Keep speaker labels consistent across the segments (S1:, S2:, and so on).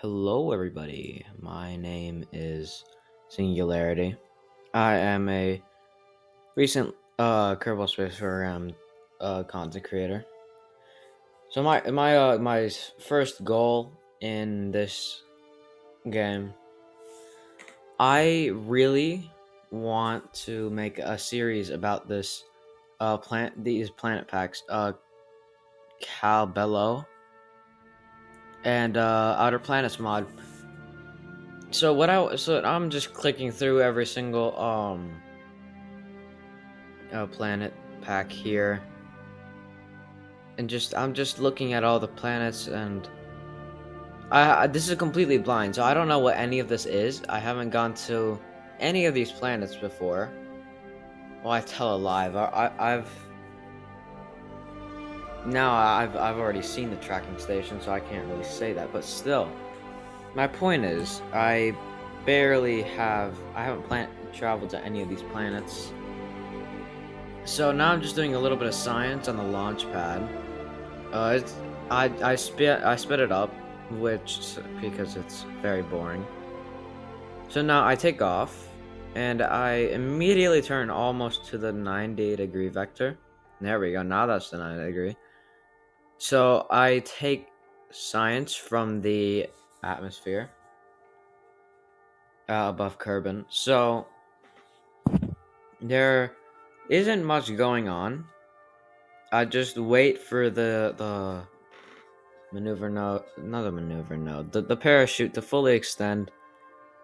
S1: Hello, everybody. My name is Singularity. I am a recent Kerbal Space Program content creator. So my first goal in this game, I really want to make a series about this these planet packs, Kcalbeloh and Outer Planets mod. So I'm just clicking through every single planet pack here, and I'm just looking at all the planets, and this is completely blind, so I don't know what any of this is. I haven't gone to any of these planets before. Well, I tell a lie. I've already seen the tracking station, so I can't really say that. But still, my point is, I haven't traveled to any of these planets. So now I'm just doing a little bit of science on the launch pad. It's I sped it up, because it's very boring. So now I take off, and I immediately turn almost to the 90-degree vector. There we go. Now that's the 90 degree. So I take science from the atmosphere above Kerbin. So there isn't much going on. I just wait for the maneuver node, another maneuver node, the parachute to fully extend.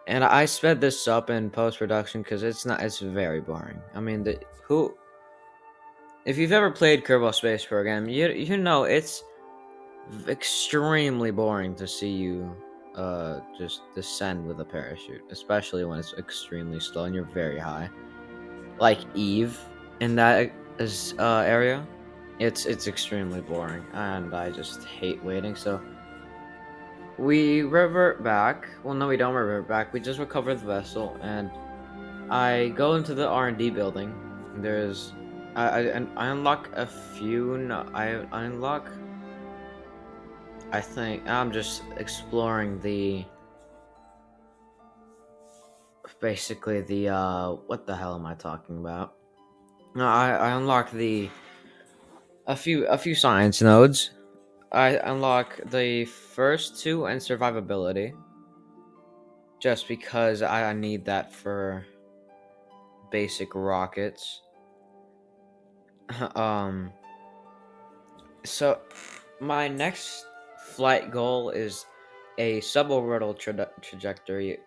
S1: And I sped this up in post-production because it's very boring. I mean, if you've ever played Kerbal Space Program, you know it's extremely boring to see you just descend with a parachute, especially when it's extremely slow and you're very high. Like Eve in that area, it's extremely boring, and I just hate waiting. So we revert back. Well, no, we don't revert back. We just recover the vessel, and I go into the R&D building. There's, I unlock a few. No, I unlock. I think I'm just exploring basically the what the hell am I talking about? No, I unlock a few science nodes. I unlock the first two and survivability, just because I need that for basic rockets. um, so my next flight goal is a suborbital trajectory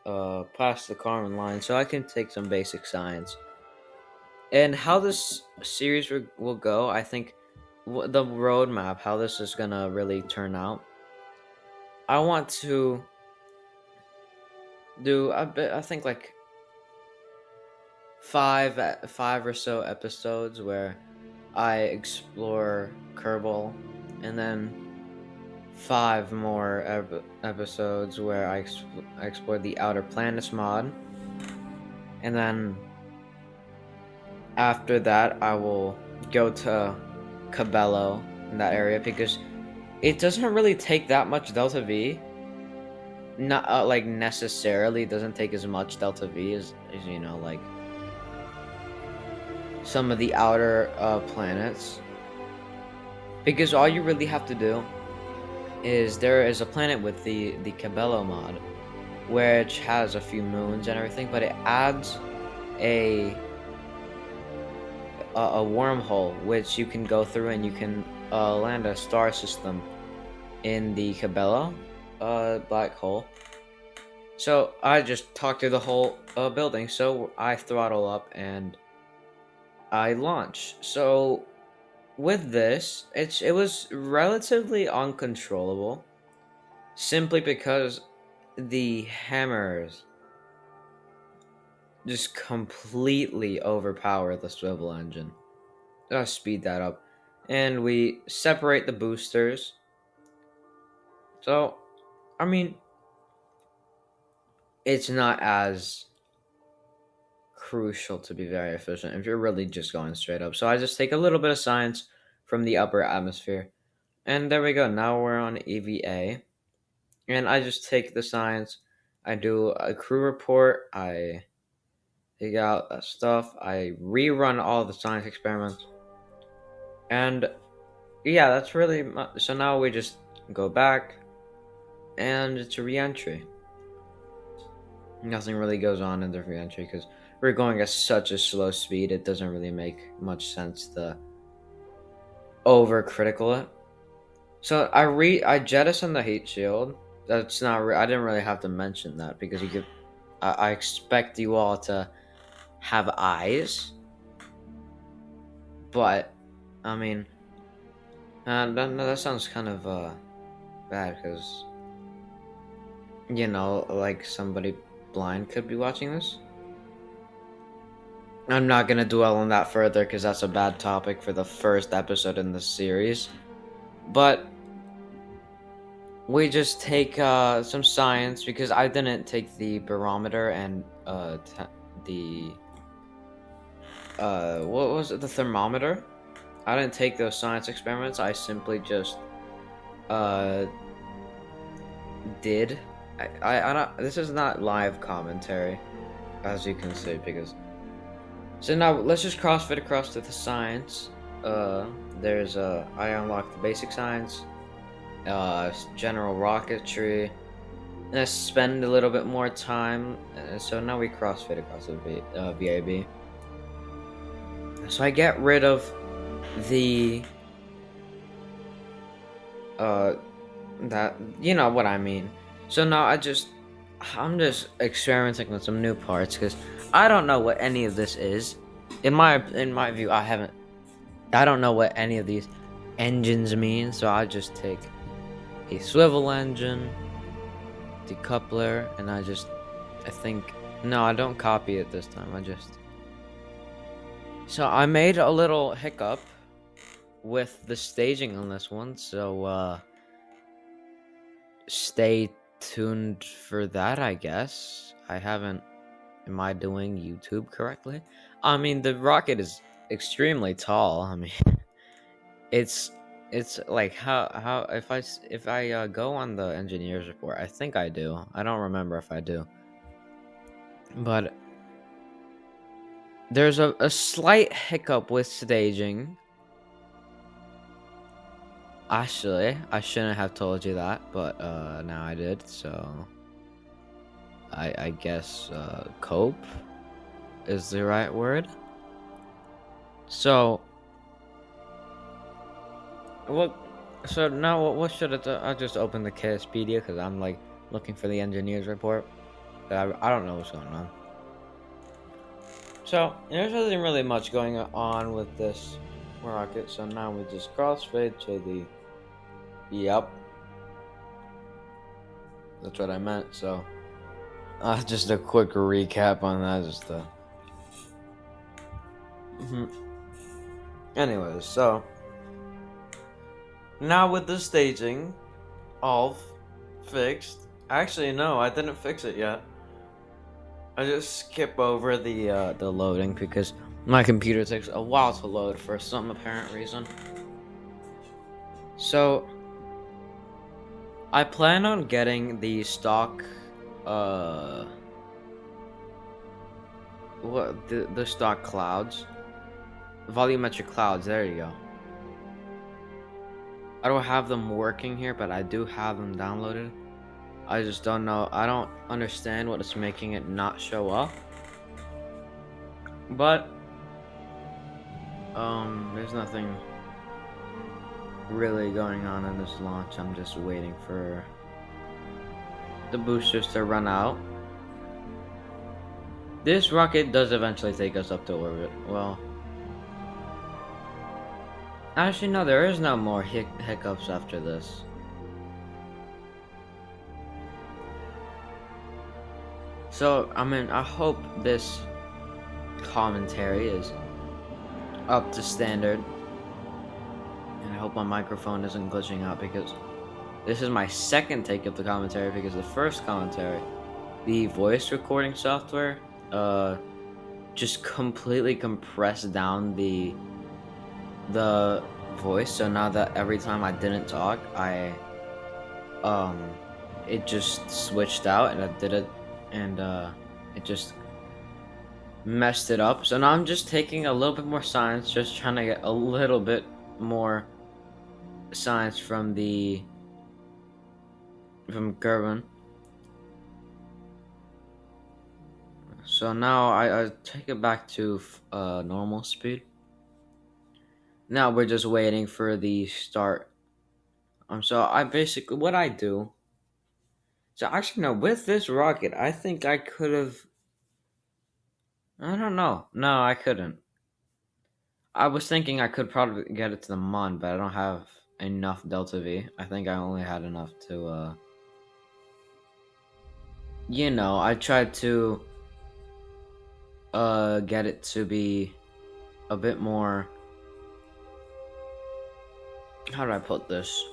S1: past the Kármán line, so I can take some basic science. And how this series will go, I think the roadmap, how this is gonna really turn out. I want to do a bit. I think like five or so episodes where I explore Kerbal, and then five more episodes where I explore the Outer Planets mod, and then after that I will go to Kcalbeloh in that area, because it doesn't really take that much Delta V. Not like necessarily doesn't take as much Delta V as like some of the outer planets, because all you really have to do is there is a planet with the Kcalbeloh mod, which has a few moons and everything, but it adds a wormhole which you can go through, and you can land a star system in the Kcalbeloh black hole. So I just talked through the whole building. So I throttle up and I launch. So with this, it was relatively uncontrollable, simply because the hammers just completely overpower the swivel engine. I'll speed that up, and we separate the boosters. So, I mean, it's not as crucial to be very efficient if you're really just going straight up. So I just take a little bit of science from the upper atmosphere, and there we go. Now we're on EVA, and I just take the science. I do a crew report. I take out that stuff. I rerun all the science experiments, and yeah, that's really much. So now we just go back, and it's a re-entry. Nothing really goes on in the re-entry because we're going at such a slow speed. It doesn't really make much sense to overcritical it. So I jettison the heat shield. That's not. I didn't really have to mention that because you could. I expect you all to have eyes, but I mean, that sounds kind of bad because like somebody blind could be watching this. I'm not gonna dwell on that further because that's a bad topic for the first episode in the series. But we just take some science because I didn't take the barometer and the what was it, the thermometer. I didn't take those science experiments. I simply just uh did. I don't. This is not live commentary, as you can see, because. So now let's just crossfit across to the science. There's I unlocked the basic science, general rocketry, and I spend a little bit more time. So now we crossfit across the VAB. So I get rid of the that you know what I mean. So now I'm just experimenting with some new parts because I don't know what any of this is. In my view, I don't know what any of these engines mean. So I just take a swivel engine, decoupler, and I think no, I don't copy it this time. So I made a little hiccup with the staging on this one. So stay tuned for that, I guess. Am I doing YouTube correctly? I mean, the rocket is extremely tall. I mean, it's like how if I go on the engineer's report, I think I do. I don't remember if I do. But there's a slight hiccup with staging. Actually, I shouldn't have told you that, but now I did, so I guess cope is the right word. So what should I do? I'll just open the Kcalbeloh because I'm like looking for the engineer's report. I don't know what's going on. So there's nothing really much going on with this rocket. So now we just crossfade to the. Yep. That's what I meant. So just a quick recap on that. Anyways, so now with the staging all fixed. Actually, no, I didn't fix it yet. I just skip over the loading because my computer takes a while to load for some apparent reason. So I plan on getting the stock the stock clouds. Volumetric clouds, there you go. I don't have them working here, but I do have them downloaded. I just don't know. I don't understand what is making it not show up. But there's nothing really going on in this launch. I'm just waiting for the boosters to run out. This rocket does eventually take us up to orbit. Well, actually no, there is no more hiccups after this. So, I mean, I hope this commentary is up to standard. And I hope my microphone isn't glitching out because this is my second take of the commentary because the first commentary, the voice recording software, just completely compressed down the voice. So now that every time I didn't talk, it just switched out and it did it, and it just messed it up. So now I'm just taking a little bit more science, just trying to get a little bit more science from Gerben. So now I take it back to normal speed. Now we're just waiting for the start. So I basically what I do. So actually no, with this rocket, I think I could have. I don't know. No, I couldn't. I was thinking I could probably get it to the Mon, but I don't have enough Delta V. I think I only had enough to, I tried to, get it to be a bit more. How do I put this?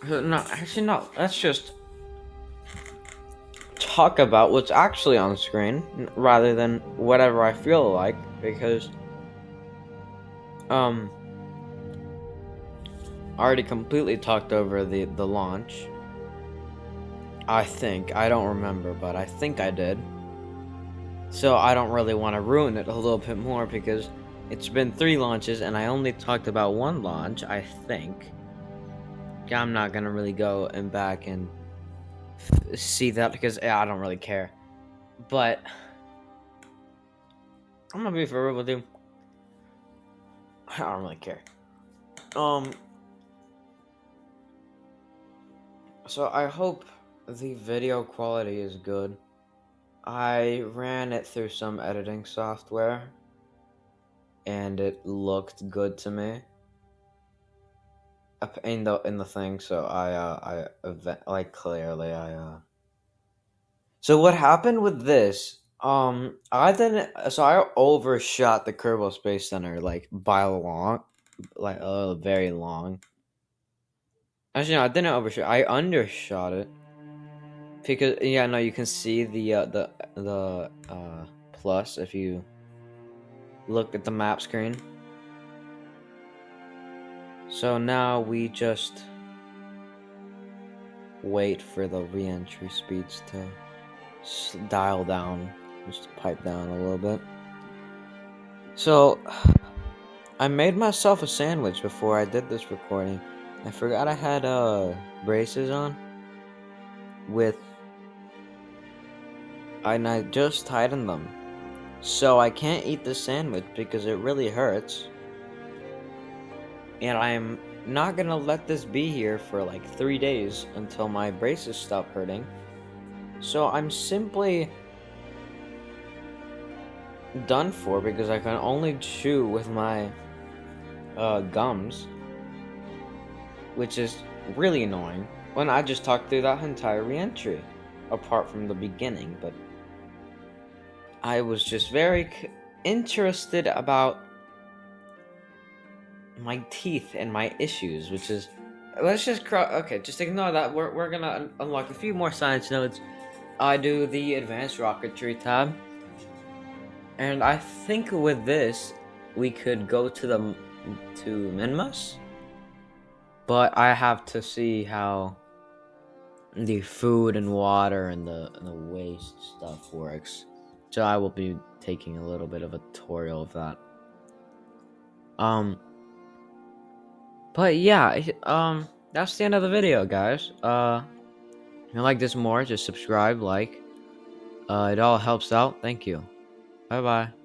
S1: No, actually, no. Let's just talk about what's actually on screen rather than whatever I feel like, because, I already completely talked over the launch. I think. I don't remember, but I think I did. So I don't really want to ruin it a little bit more because it's been 3 launches and I only talked about 1 launch, I think. I'm not going to really go and back and see that because I don't really care. But I'm going to be for real with you. I don't really care. So I hope the video quality is good. I ran it through some editing software and it looked good to me in the thing. So So what happened with this? I overshot the Kerbal Space Center by a long, very long. Actually, no, I didn't overshoot. I undershot it because you can see the plus if you look at the map screen. So now we just wait for the re-entry speeds to dial down, just pipe down a little bit. So I made myself a sandwich before I did this recording. I forgot I had braces on and I just tightened them. So I can't eat the sandwich because it really hurts. And I'm not gonna let this be here for 3 days until my braces stop hurting. So I'm simply done for because I can only chew with my gums, which is really annoying when I just talked through that entire re-entry, apart from the beginning. But I was just very interested about my teeth and my issues, which is just ignore that. We're gonna unlock a few more science nodes. I do the advanced rocketry tab, and I think with this we could go to Minmus, but I have to see how the food and water and the waste stuff works. So I will be taking a little bit of a tutorial of that. But yeah, that's the end of the video, guys. If you like this more, just subscribe, it all helps out. Thank you. Bye bye.